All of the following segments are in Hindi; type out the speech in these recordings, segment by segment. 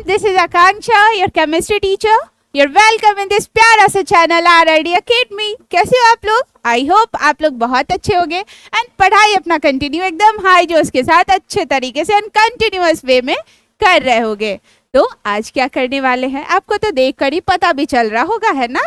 everyone, this is Akanksha, your chemistry teacher. You're welcome in this प्यारा सा चैनल RID Academy. कैसे हो आप लोग? आई होप आप लोग बहुत अच्छे होंगे एंड पढ़ाई अपना कंटिन्यू एकदम हाई जोश के साथ अच्छे तरीके से एंड कंटिन्यूअस वे में कर रहे होगे. तो आज क्या करने वाले हैं आपको तो देख कर ही पता भी चल रहा होगा, है ना?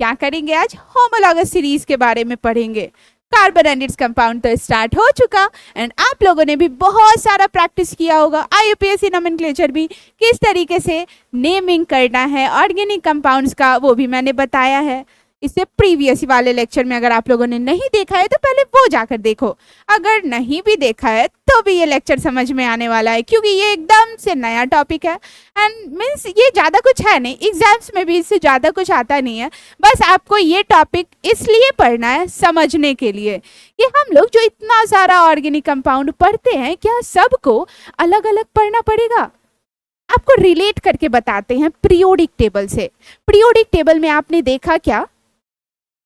क्या करेंगे आज? होमोलॉगस सीरीज के बारे में पढ़ेंगे. कार्बन एंड इट्स कंपाउंड तो स्टार्ट हो चुका एंड आप लोगों ने भी बहुत सारा प्रैक्टिस किया होगा. IUPAC नोमेनक्लेचर भी किस तरीके से नेमिंग करना है ऑर्गेनिक कंपाउंड्स का वो भी मैंने बताया है. इससे प्रीवियस वाले लेक्चर में अगर आप लोगों ने नहीं देखा है तो पहले वो जाकर देखो. अगर नहीं भी देखा है तो भी ये लेक्चर समझ में आने वाला है क्योंकि ये एकदम से नया टॉपिक है एंड मीन्स ये ज़्यादा कुछ है नहीं. एग्जाम्स में भी इससे ज़्यादा कुछ आता नहीं है. बस आपको ये टॉपिक इसलिए पढ़ना है समझने के लिए कि हम लोग जो इतना सारा ऑर्गेनिक कंपाउंड पढ़ते हैं क्या सबको अलग अलग पढ़ना पड़ेगा. आपको रिलेट करके बताते हैं पीरियोडिक टेबल से. पीरियोडिक टेबल में आपने देखा क्या,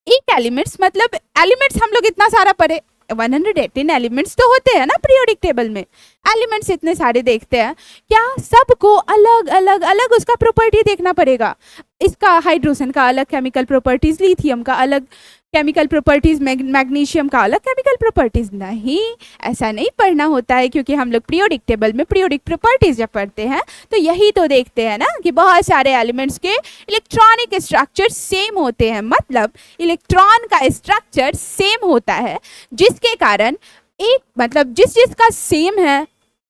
एक एलिमेंट्स मतलब एलिमेंट्स हम लोग इतना सारा पढ़े 118 एलिमेंट्स तो होते हैं ना पीरियोडिक टेबल में. एलिमेंट्स इतने सारे देखते हैं क्या सबको अलग अलग अलग उसका प्रॉपर्टी देखना पड़ेगा. इसका हाइड्रोजन का अलग केमिकल प्रॉपर्टीज, लिथियम का अलग केमिकल प्रॉपर्टीज, मैग्नीशियम का अलग केमिकल प्रॉपर्टीज. नहीं, ऐसा नहीं पढ़ना होता है क्योंकि हम लोग पीरियोडिक टेबल में पीरियोडिक प्रॉपर्टीज जब पढ़ते हैं तो यही तो देखते हैं ना कि बहुत सारे एलिमेंट्स के इलेक्ट्रॉनिक स्ट्रक्चर सेम होते हैं. मतलब इलेक्ट्रॉन का स्ट्रक्चर सेम होता है जिसके कारण एक मतलब जिसका सेम है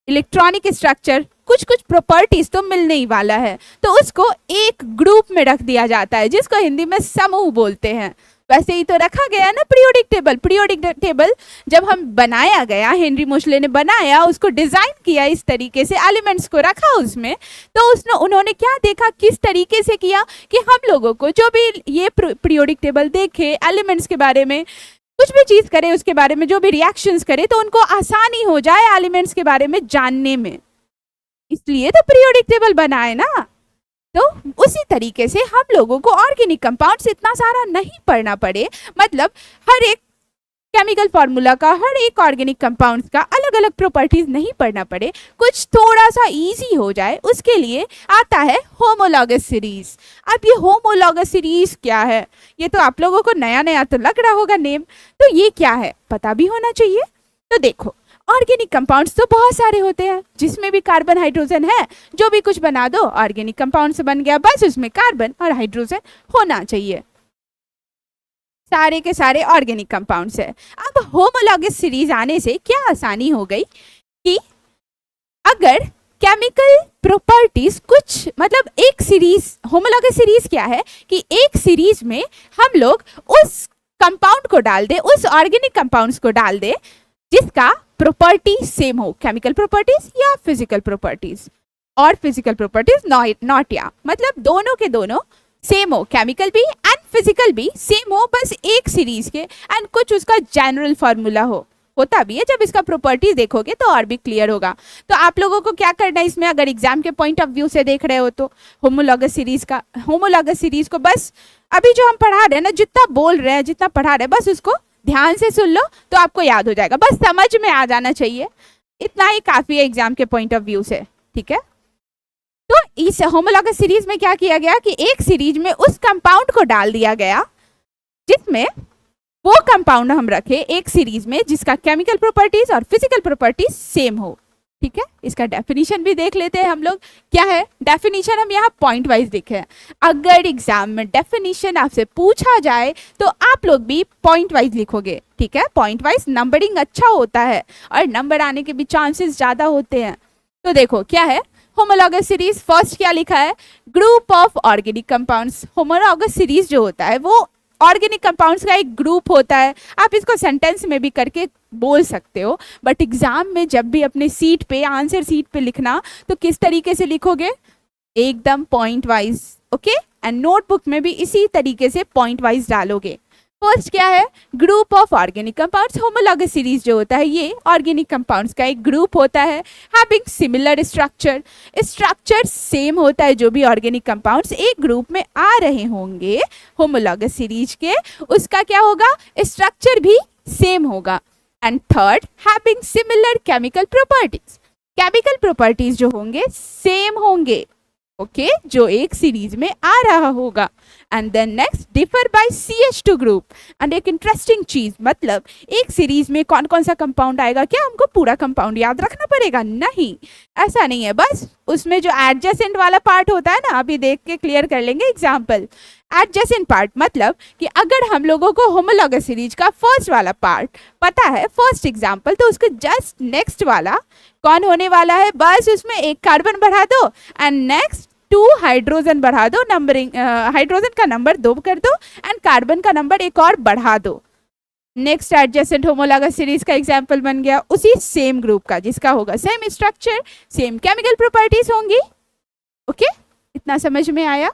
इलेक्ट्रॉनिक स्ट्रक्चर कुछ कुछ प्रॉपर्टीज तो मिलने ही वाला है तो उसको एक ग्रुप में रख दिया जाता है जिसको हिंदी में समूह बोलते हैं. वैसे ही तो रखा गया ना पीरियोडिक टेबल. पीरियोडिक टेबल जब हम बनाया गया, हेनरी मोशले ने बनाया, उसको डिजाइन किया इस तरीके से, एलिमेंट्स को रखा उसमें, तो उन्होंने क्या देखा, किस तरीके से किया कि हम लोगों को जो भी ये पीरियोडिक टेबल देखे एलिमेंट्स के बारे में कुछ भी चीज करे, उसके बारे में जो भी रिएक्शंस करे तो उनको आसानी हो जाए एलिमेंट्स के बारे में जानने में. इसलिए तो पीरियोडिक टेबल बनाए ना. तो उसी तरीके से हम लोगों को ऑर्गेनिक कंपाउंड्स इतना सारा नहीं पढ़ना पड़े. मतलब हर एक केमिकल फार्मूला का, हर एक ऑर्गेनिक कंपाउंड्स का अलग अलग प्रॉपर्टीज नहीं पढ़ना पड़े, कुछ थोड़ा सा इजी हो जाए उसके लिए आता है होमोलॉगस सीरीज. अब ये होमोलॉगस सीरीज क्या है ये तो आप लोगों को नया नया तो लग रहा होगा नेम. तो ये क्या है पता भी होना चाहिए. तो देखो ऑर्गेनिक कंपाउंड्स तो बहुत सारे होते हैं जिसमें भी कार्बन हाइड्रोजन है, जो भी कुछ बना दो ऑर्गेनिक कंपाउंड से बन गया, बस उसमें कार्बन और हाइड्रोजन होना चाहिए. सारे के सारे ऑर्गेनिक कंपाउंड्स है. अब होमोलॉगस सीरीज आने से क्या आसानी हो गई कि अगर केमिकल प्रॉपर्टीज कुछ मतलब एक सीरीज, होमोलॉगस सीरीज क्या है कि एक सीरीज में हम लोग उस कंपाउंड को डाल दे, उस ऑर्गेनिक कंपाउंड्स को डाल दे जिसका प्रॉपर्टी सेम हो, केमिकल प्रॉपर्टीज या फिजिकल प्रॉपर्टीज, और फिजिकल प्रॉपर्टीज नॉट या मतलब दोनों के दोनों सेम हो, केमिकल भी एंड फिजिकल भी सेम हो, बस एक सीरीज के एंड कुछ उसका जनरल फार्मूला हो. होता भी है, जब इसका प्रॉपर्टीज देखोगे तो और भी क्लियर होगा. तो आप लोगों को क्या करना है इसमें, अगर एग्जाम के पॉइंट ऑफ व्यू से देख रहे हो तो होमोलॉगस सीरीज को बस अभी जो हम पढ़ा रहे हैं ना, जितना बोल रहे हैं, जितना पढ़ा रहे हैं, बस उसको ध्यान से सुन लो तो आपको याद हो जाएगा. बस समझ में आ जाना चाहिए, इतना ही काफी है एग्जाम के पॉइंट ऑफ व्यू से. ठीक है, तो इस होमोलॉगस सीरीज में क्या किया गया कि एक सीरीज में उस कंपाउंड को डाल दिया गया जिसमें वो कंपाउंड हम रखे एक सीरीज में जिसका केमिकल प्रॉपर्टीज और फिजिकल प्रॉपर्टीज सेम हो. ठीक है, इसका डेफिनेशन भी देख लेते हैं हम लोग. क्या है डेफिनेशन, हम यहाँ पॉइंट वाइज देखे हैं. अगर एग्जाम में डेफिनेशन आपसे पूछा जाए तो आप लोग भी पॉइंट वाइज लिखोगे. ठीक है, पॉइंट वाइज नंबरिंग अच्छा होता है और नंबर आने के भी चांसेस ज्यादा होते हैं. तो देखो क्या है होमोलॉगस सीरीज. फर्स्ट क्या लिखा है, group of organic compounds. Homologous series जो होता है वो ऑर्गेनिक कंपाउंड्स का एक ग्रुप होता है. आप इसको सेंटेंस में भी करके बोल सकते हो, बट एग्जाम में जब भी अपने सीट पे, आंसर सीट पे लिखना तो किस तरीके से लिखोगे, एकदम point wise. Okay, and notebook में भी इसी तरीके से पॉइंट वाइज डालोगे. फर्स्ट क्या है, group of organic compounds. Homologous series जो होता है ये ऑर्गेनिक कंपाउंड्स का एक ग्रुप होता है having similar structure. Structure same होता है, जो भी ऑर्गेनिक कंपाउंड्स एक ग्रुप में आ रहे होंगे होमोलॉगस सीरीज के, उसका क्या होगा, स्ट्रक्चर भी सेम होगा. And third, having similar chemical properties. Chemical properties जो होंगे सेम होंगे. ओके, जो एक सीरीज में आ रहा होगा। And then next differ by CH2 group. And एक इंटरेस्टिंग चीज, मतलब एक सीरीज में कौन कौन सा कंपाउंड आएगा, क्या हमको पूरा कंपाउंड याद रखना पड़ेगा? नहीं, ऐसा नहीं है। बस उसमें जो एडजेसेंट वाला पार्ट होता है ना, अभी देख के क्लियर कर लेंगे एग्जाम्पल। एडजेसेंट पार्ट मतलब कि अगर हम लोगों को होमोलॉगस सीरीज का फर्स्ट वाला पार्ट पता है, फर्स्ट एग्जाम्पल, तो उसके जस्ट नेक्स्ट वाला कौन होने वाला है, बस उसमें एक कार्बन बढ़ा दो एंड नेक्स्ट 2 हाइड्रोजन बढ़ा दो, नंबरिंग हाइड्रोजन का नंबर 2 कर दो एंड कार्बन का नंबर एक और बढ़ा दो। नेक्स्ट एडजेसेंट होमोलॉगस सीरीज का एग्जांपल बन गया उसी सेम ग्रुप का, जिसका होगा same structure, same chemical properties होंगी। ओके, इतना समझ में आया?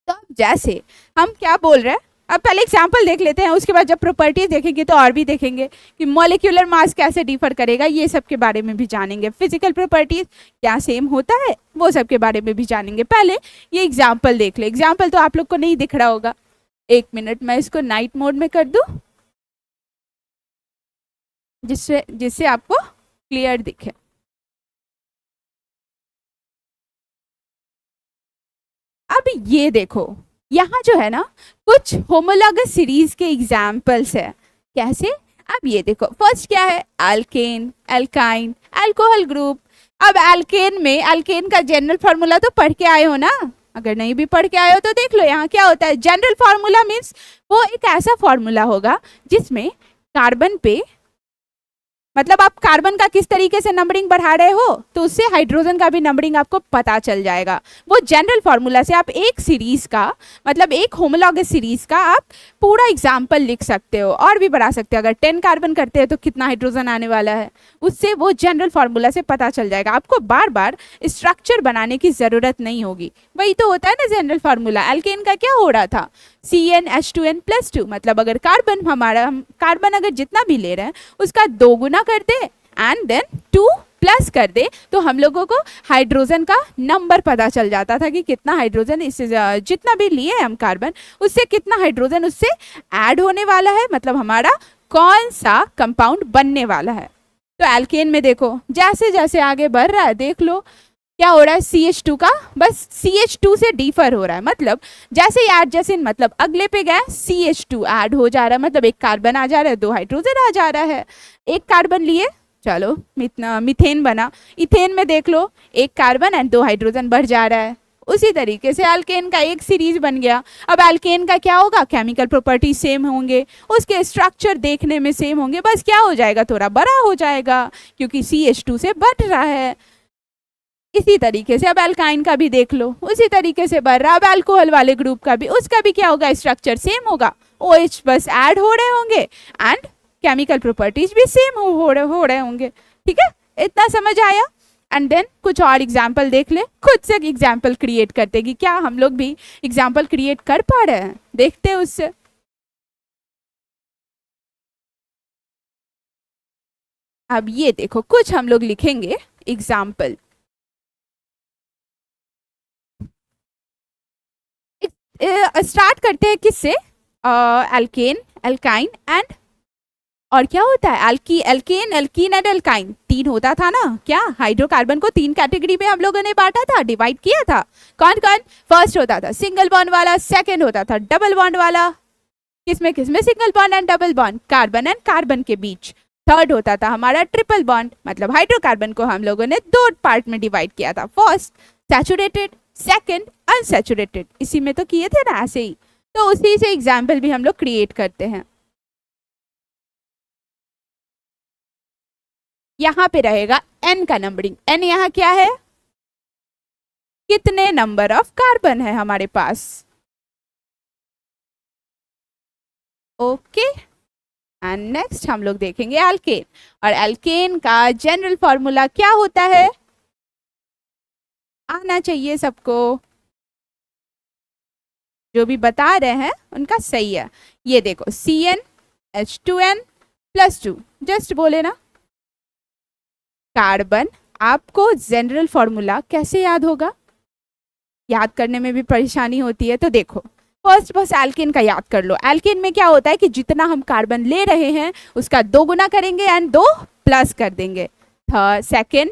तो अब जैसे हम क्या बोल रहे हैं, अब पहले एग्जाम्पल देख लेते हैं, उसके बाद जब प्रॉपर्टीज देखेंगे तो और भी देखेंगे कि मॉलिक्यूलर मास कैसे डिफर करेगा, ये सब के बारे में भी जानेंगे। फिजिकल प्रॉपर्टीज क्या सेम होता है, वो सब के बारे में भी जानेंगे। पहले ये एग्जाम्पल देख ले। एग्जाम्पल तो आप लोग को नहीं दिख रहा होगा, 1 मिनट मैं इसको नाइट मोड में कर दूं, जिससे आपको क्लियर दिखे। अब ये देखो, यहाँ जो है ना कुछ होमोलॉगस सीरीज के एग्जाम्पल्स है। कैसे? अब ये देखो, फर्स्ट क्या है, अल्केन, एल्काइन, अल्कोहल ग्रुप। अब अल्केन में, अल्केन का जनरल फार्मूला तो पढ़ के आए हो ना, अगर नहीं भी पढ़ के आए हो तो देख लो यहाँ क्या होता है। जनरल फार्मूला मीन्स वो एक ऐसा फार्मूला होगा जिसमें कार्बन पे, मतलब आप कार्बन का किस तरीके से नंबरिंग बढ़ा रहे हो तो उससे हाइड्रोजन का भी नंबरिंग आपको पता चल जाएगा। वो जनरल फार्मूला से आप एक सीरीज का, मतलब एक होमोलॉगस सीरीज का आप पूरा एग्जाम्पल लिख सकते हो और भी बढ़ा सकते हो। अगर 10 कार्बन करते हैं तो कितना हाइड्रोजन आने वाला है, उससे वो जनरल फार्मूला से पता चल जाएगा। आपको बार बार स्ट्रक्चर बनाने की जरूरत नहीं होगी। वही तो होता है ना जनरल फार्मूला। एल्केन का क्या हो रहा था, CnH2n+2, मतलब अगर कार्बन हमारा, हम कार्बन अगर जितना भी ले रहे हैं उसका 2 गुना कर दे एंड देन 2 प्लस कर दे तो हम लोगों को हाइड्रोजन का नंबर पता चल जाता था कि कितना हाइड्रोजन, इससे जितना भी लिए हम कार्बन, उससे कितना हाइड्रोजन उससे ऐड होने वाला है, मतलब हमारा कौन सा कंपाउंड बनने वाला है। तो एल्केन में देखो जैसे जैसे आगे बढ़ रहा है, देख लो क्या हो रहा है, CH2 का बस CH2 से डिफर हो रहा है। मतलब जैसे ही एडजेसेंट, मतलब अगले पे गए CH2 ऐड हो जा रहा है, मतलब एक कार्बन आ जा रहा है, 2 हाइड्रोजन आ जा रहा है। एक कार्बन लिए, चलो मीथेन बना, इथेन में देख लो 1 कार्बन एंड 2 हाइड्रोजन बढ़ जा रहा है। उसी तरीके से अल्केन का एक सीरीज बन गया। अब अल्केन का क्या होगा, केमिकल प्रॉपर्टी सेम होंगे, उसके स्ट्रक्चर देखने में सेम होंगे, बस क्या हो जाएगा, थोड़ा बड़ा हो जाएगा क्योंकि CH2 से बढ़ रहा है। इसी तरीके से अब अल्काइन का भी देख लो, उसी तरीके से बढ़ रहा। अब अल्कोहल वाले ग्रुप का भी, उसका भी क्या होगा, स्ट्रक्चर सेम होगा, OH बस ऐड हो रहे होंगे एंड केमिकल प्रॉपर्टीज भी सेम हो रहे होंगे। ठीक है, इतना समझ आया? एंड देन कुछ और एग्जाम्पल देख ले, खुद से एग्जाम्पल क्रिएट करते कि क्या हम लोग भी एग्जाम्पल क्रिएट कर पा रहे हैं, देखते हैं उससे। अब ये देखो, कुछ हम लोग लिखेंगे एग्जाम्पल। स्टार्ट करते हैं किससे, एल्केन, एल्काइन एंड, और क्या होता है, एल्केन, एल्कीन एंड एल्काइन, 3 होता था ना। क्या हाइड्रोकार्बन को 3 कैटेगरी में हम लोगों ने बांटा था, डिवाइड किया था। कौन कौन? फर्स्ट होता था सिंगल बॉन्ड वाला, सेकंड होता था डबल बॉन्ड वाला, किसमें किसमें, single bond and double bond, carbon and carbon के बीच। थर्ड होता था हमारा ट्रिपल बॉन्ड, मतलब हाइड्रोकार्बन को हम लोगों ने 2 पार्ट में डिवाइड किया था, फर्स्ट सैचुरेटेड, सेकंड अनसैचुरेटेड। इसी में तो किए थे ना ऐसे ही, तो उसी से एग्जाम्पल भी हम लोग क्रिएट करते हैं। यहाँ पे रहेगा N का नंबरिंग। N यहाँ क्या है, कितने नंबर ऑफ कार्बन है हमारे पास। ओके, एंड नेक्स्ट हम लोग देखेंगे एल्केन, और एल्केन का जनरल फॉर्मूला क्या होता है, आना चाहिए सबको, जो भी बता रहे हैं उनका सही है। ये देखो CnH2n+2, जस्ट बोले ना कार्बन। आपको जनरल फॉर्मूला कैसे याद होगा, याद करने में भी परेशानी होती है, तो देखो फर्स्ट बस एल्केन का याद कर लो। एल्केन में क्या होता है कि जितना हम कार्बन ले रहे हैं उसका 2 गुना करेंगे एंड 2 प्लस कर देंगे। सेकंड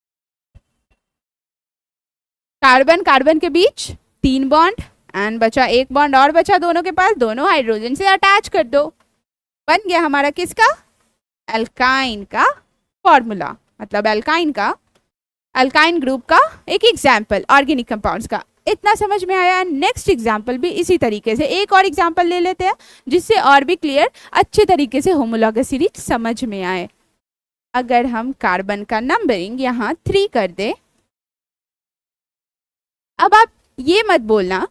कार्बन कार्बन के बीच 3 बॉन्ड एंड बचा 1 बॉन्ड और बचा दोनों के पास, दोनों हाइड्रोजन से अटैच कर दो। बन गया हमारा किसका, एल्काइन का फॉर्मूला, मतलब एल्काइन ग्रुप का एक एग्जाम्पल ऑर्गेनिक कंपाउंड्स का। इतना समझ में आया। नेक्स्ट एग्जाम्पल भी इसी तरीके से, एक और एग्जाम्पल ले लेते हैं जिससे और भी क्लियर अच्छे तरीके से होमोलॉगस सीरीज समझ में आए। अगर हम कार्बन का नंबरिंग यहाँ 3 कर दे, अब आप ये मत बोलना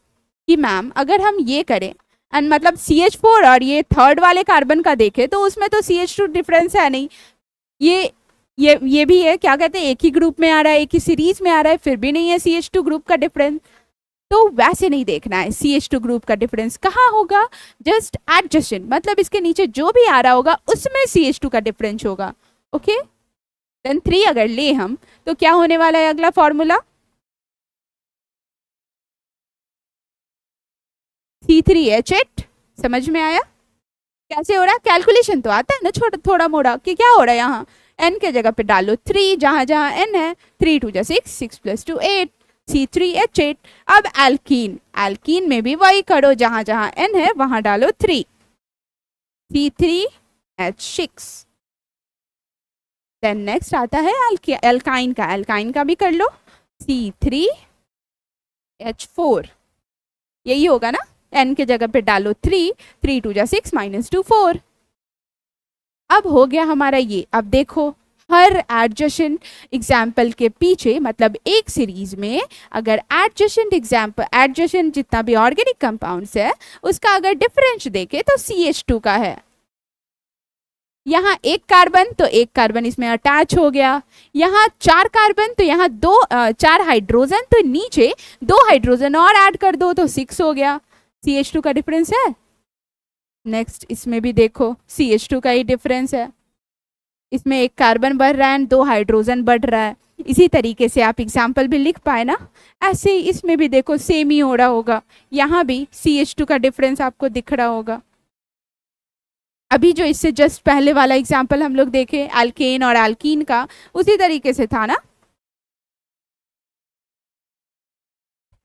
कि मैम अगर हम ये करें एंड मतलब CH4 और ये थर्ड वाले कार्बन का देखें तो उसमें तो CH2 डिफरेंस है नहीं, ये भी है, क्या कहते हैं, एक ही ग्रुप में आ रहा है, एक ही सीरीज में आ रहा है, फिर भी नहीं है CH2 ग्रुप का डिफरेंस। तो वैसे नहीं देखना है, CH2 ग्रुप का डिफरेंस कहाँ होगा, जस्ट एडजेसेंट, मतलब इसके नीचे जो भी आ रहा होगा उसमें CH2 का डिफरेंस होगा। ओके, देन 3 अगर ले हम तो क्या होने वाला है अगला फॉर्मूला, C3H8। समझ में आया कैसे हो रहा है, कैलकुलेशन तो आता है ना छोटा थोड़ा मोड़ा कि क्या हो रहा है, यहाँ n के जगह पे डालो 3, जहां जहां n है, 3 2 जा 6, 6 + 2 8, C3H8। अब एल्कीन में भी वही करो, जहां जहां n है वहां डालो 3, C3H6। देन नेक्स्ट आता है एल्काइन का भी कर लो, C3H4, यही होगा ना, n के जगह पे डालो 3, 3 2 जा 6 -2 4। अब हो गया हमारा ये। अब देखो हर एडजेसेंट एग्जाम्पल के पीछे, मतलब एक सीरीज में अगर एडजेसेंट जितना भी ऑर्गेनिक कंपाउंड्स है उसका अगर डिफरेंस देखे तो CH2 का है। यहाँ एक कार्बन तो एक कार्बन इसमें अटैच हो गया, यहाँ 4 कार्बन तो यहाँ 4 हाइड्रोजन, तो नीचे 2 हाइड्रोजन और ऐड कर दो तो 6 हो गया, CH2 का डिफरेंस है। नेक्स्ट इसमें भी देखो CH2 का ही डिफरेंस है, इसमें एक कार्बन बढ़ रहा है, 2 हाइड्रोजन बढ़ रहा है। इसी तरीके से आप एग्जाम्पल भी लिख पाए ना, ऐसे ही इसमें भी देखो सेम ही हो रहा होगा, यहाँ भी CH2 का डिफरेंस आपको दिख रहा होगा। अभी जो इससे जस्ट पहले वाला एग्जाम्पल हम लोग देखे एल्केन और एल्कीन का, उसी तरीके से था ना,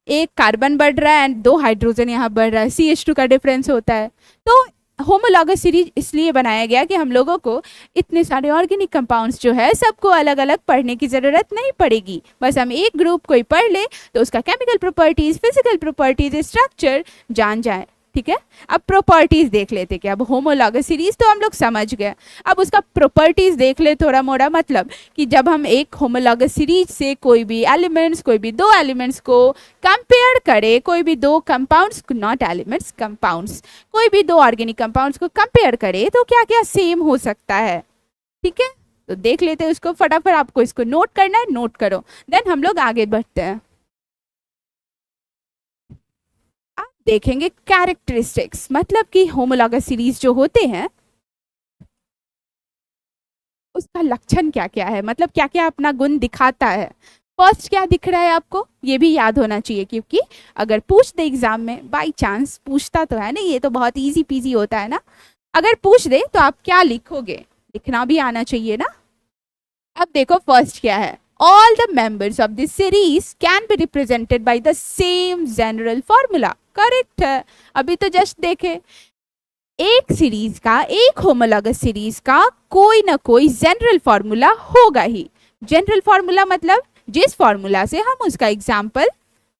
एक कार्बन बढ़ रहा है एंड 2 हाइड्रोजन यहाँ बढ़ रहा है, CH2 का डिफरेंस होता है। तो होमोलॉगस सीरीज इसलिए बनाया गया कि हम लोगों को इतने सारे ऑर्गेनिक कंपाउंड्स जो है सबको अलग अलग पढ़ने की ज़रूरत नहीं पड़ेगी, बस हम एक ग्रुप को ही पढ़ ले तो उसका chemical properties, physical properties, structure जान जाए। ठीक है, अब प्रॉपर्टीज देख लेते क्या। अब होमोलॉगस सीरीज तो हम लोग समझ गए, अब उसका प्रॉपर्टीज देख ले थोड़ा मोड़ा, मतलब कि जब हम एक होमोलॉगस सीरीज से कोई भी एलिमेंट्स, कोई भी 2 एलिमेंट्स को कंपेयर करें, कोई भी 2 कंपाउंड्स, नॉट एलिमेंट्स, कंपाउंड्स, कोई भी 2 ऑर्गेनिक कंपाउंड्स को कंपेयर करें तो क्या क्या सेम हो सकता है। ठीक है, तो देख लेते हैं उसको फटाफट, आपको इसको नोट करना है, नोट करो, देन हम लोग आगे बढ़ते हैं। देखेंगे कैरेक्टरिस्टिक्स, मतलब कि होमोलॉगस सीरीज जो होते हैं उसका लक्षण क्या क्या है, मतलब क्या क्या अपना गुण दिखाता है। फर्स्ट क्या दिख रहा है आपको, ये भी याद होना चाहिए, क्योंकि अगर पूछ दे एग्जाम में, बाय चांस पूछता तो है नहीं, ये तो बहुत इजी पीजी होता है ना, अगर पूछ दे तो आप क्या लिखोगे, लिखना भी आना चाहिए ना। अब देखो फर्स्ट क्या है, all the members of this series can be represented by the same general formula। Correct है। अभी तो जस्ट देखे, एक सीरीज का, एक होमोलॉगस सीरीज का कोई ना कोई जनरल फॉर्मूला होगा ही। जनरल फॉर्मूला मतलब जिस फॉर्मूला से हम उसका एग्जाम्पल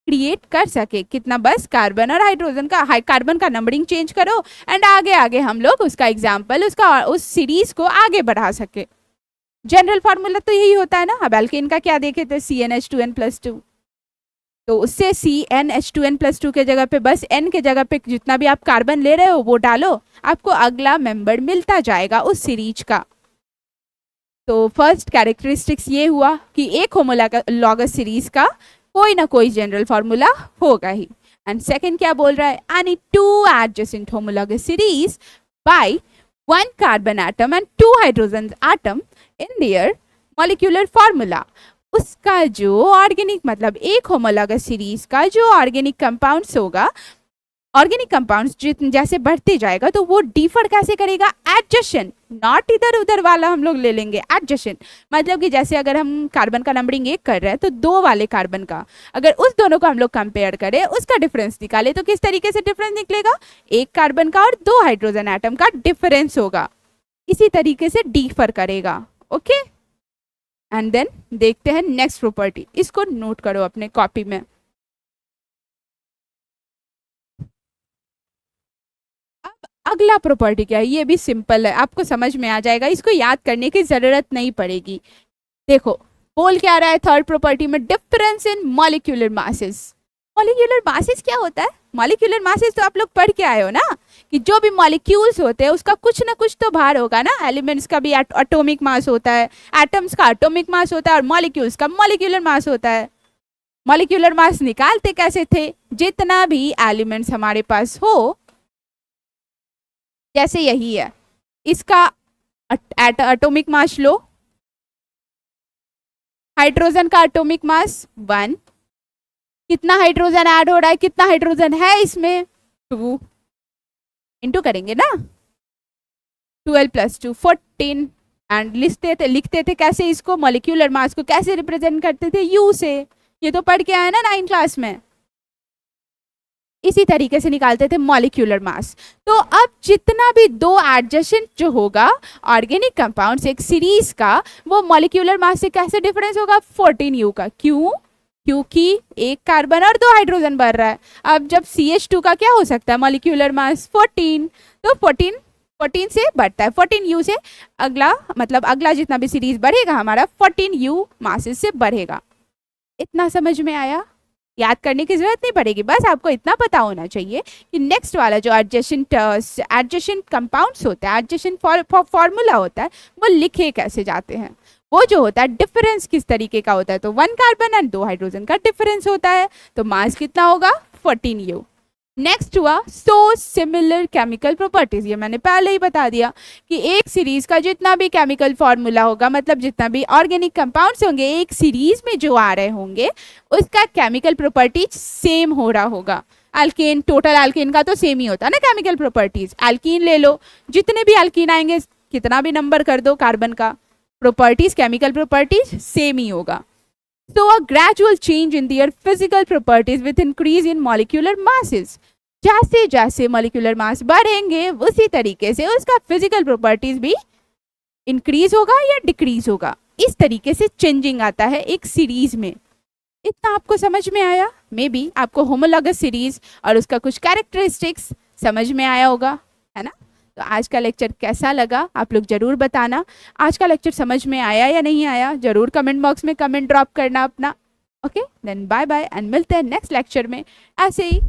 क्रिएट कर सके, कितना, बस कार्बन और हाइड्रोजन का, कार्बन का नंबरिंग चेंज करो एंड आगे आगे हम लोग उसका एग्जाम्पल, उसका उस सीरीज को आगे बढ़ा सके। जनरल फार्मूला तो यही होता है ना। अब एल्केन का क्या देखे थे, CnH2n+2, तो उससे CnH2n+2 के जगह पे बस n के जगह पे जितना भी आप कार्बन ले रहे हो वो डालो, आपको अगला मेंबर मिलता जाएगा उस सीरीज का। तो फर्स्ट कैरेक्टरिस्टिक्स ये हुआ कि एक होमोलॉगस सीरीज का कोई ना कोई जनरल फार्मूला होगा ही। एंड सेकंड क्या बोल रहा है, any 2 adjacent homologous series by 1 carbon atom and 2 hydrogen atom in their molecular formula. उसका जो ऑर्गेनिक, मतलब एक होमोलॉगस सीरीज का जो ऑर्गेनिक कंपाउंड्स होगा, ऑर्गेनिक कंपाउंड्स जैसे बढ़ते जाएगा तो वो डिफर कैसे करेगा, एडजेसेंट नॉट इधर उधर वाला हम लोग ले लेंगे एडजेसेंट। मतलब कि जैसे अगर हम कार्बन का नंबरिंग 1 कर रहे हैं तो 2 वाले कार्बन का अगर उस दोनों को हम लोग कंपेयर करें, उसका डिफरेंस निकाले, तो किस तरीके से डिफरेंस निकलेगा? 1 कार्बन का और 2 हाइड्रोजन एटम का डिफरेंस होगा, इसी तरीके से डिफर करेगा। ओके, एंड देन देखते हैं नेक्स्ट प्रॉपर्टी, इसको नोट करो अपने कॉपी में। अब अगला प्रॉपर्टी क्या है, ये भी सिंपल है, आपको समझ में आ जाएगा, इसको याद करने की जरूरत नहीं पड़ेगी। देखो बोल क्या रहा है थर्ड प्रॉपर्टी में, difference in molecular masses. Molecular masses क्या होता है? मॉलिक्यूलर मासेस तो आप लोग पढ़ के आए हो ना, कि जो भी मॉलिक्यूल्स होते हैं उसका कुछ ना कुछ तो भार होगा ना। एलिमेंट्स का भी एटॉमिक मास होता है, एटम्स का एटॉमिक मास होता है, और मॉलिक्यूल्स का मॉलिक्यूलर मास होता है। मॉलिक्यूलर मास निकालते कैसे थे? जितना भी एलिमेंट्स हमारे पास हो, जैसे यही है, इसका एटॉमिक मास लो, हाइड्रोजन का एटॉमिक मास 1, कितना हाइड्रोजन ऐड हो रहा है, कितना हाइड्रोजन है इसमें? 2, इंटू करेंगे ना, 12 + 2 14, एंड लिखते थे कैसे इसको, मॉलिक्यूलर मास को कैसे रिप्रेजेंट करते थे? यू से। ये तो पढ़ के आए ना 9th क्लास में। इसी तरीके से निकालते थे मॉलिक्यूलर मास। तो अब जितना भी 2 एडजेसेंट जो होगा ऑर्गेनिक कंपाउंड्स एक सीरीज का, वो मॉलिक्यूलर मास से कैसे डिफरेंस होगा? 14U का। क्यों? क्योंकि 1 कार्बन और 2 हाइड्रोजन बढ़ रहा है। अब जब CH2 का क्या हो सकता है मॉलिक्यूलर मास? 14, तो 14 से बढ़ता है, 14U से अगला, मतलब अगला जितना भी सीरीज बढ़ेगा हमारा 14U मासेस से बढ़ेगा। इतना समझ में आया? याद करने की जरूरत नहीं पड़ेगी, बस आपको इतना पता होना चाहिए कि नेक्स्ट वाला जो एडजेसेंट कंपाउंड्स होता है, एडजेसेंट फॉर्मूला होता है, वो लिखे कैसे जाते हैं। वो जो होता है डिफरेंस किस तरीके का होता है, तो 1 कार्बन एंड 2 हाइड्रोजन का डिफरेंस होता है, तो मास कितना होगा? 14U। नेक्स्ट हुआ सो सिमिलर केमिकल प्रॉपर्टीज। ये मैंने पहले ही बता दिया कि एक सीरीज का जितना भी केमिकल फॉर्मूला होगा, मतलब जितना भी ऑर्गेनिक कंपाउंड्स होंगे एक सीरीज में जो आ रहे होंगे, उसका केमिकल प्रॉपर्टीज सेम हो रहा होगा। अल्केन, टोटल अल्केन का तो सेम ही होता है ना केमिकल प्रॉपर्टीज। अल्कीन ले लो, जितने भी अल्कीन आएंगे, कितना भी नंबर कर दो कार्बन का, प्रॉपर्टीज, केमिकल प्रॉपर्टीज सेम ही होगा। So a gradual change in their physical properties with increase in molecular masses. जैसे जैसे molecular mass बढ़ेंगे उसी तरीके से उसका physical properties भी increase होगा या decrease होगा। इस तरीके से changing आता है एक सीरीज में। इतना आपको समझ में आया? मे बी आपको होमोलॉगस सीरीज और उसका कुछ कैरेक्टरिस्टिक्स समझ में आया होगा, है ना? तो आज का लेक्चर कैसा लगा आप लोग जरूर बताना। आज का लेक्चर समझ में आया या नहीं आया जरूर कमेंट बॉक्स में कमेंट ड्रॉप करना अपना। Okay, then bye bye, and मिलते हैं नेक्स्ट लेक्चर में ऐसे ही